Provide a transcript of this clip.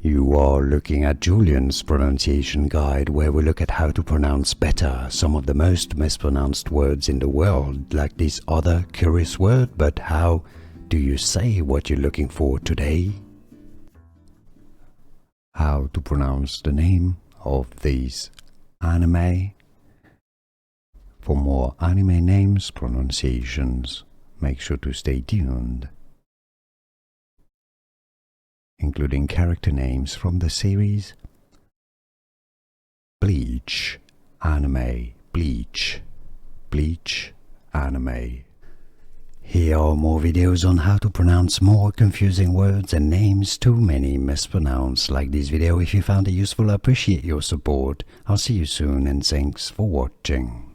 You are looking at Julian's pronunciation guide, where we look at how to pronounce better some of the most mispronounced words in the world, like this other curious word. But how do you say what you're looking for today? How to pronounce the name of these anime. For more anime names pronunciations, make sure to stay tuned, including character names from the series Bleach, anime, Bleach, Bleach, anime. Here are more videos on how to pronounce more confusing words and names too many mispronounced. Like this video if you found it useful. I appreciate your support. I'll see you soon and thanks for watching.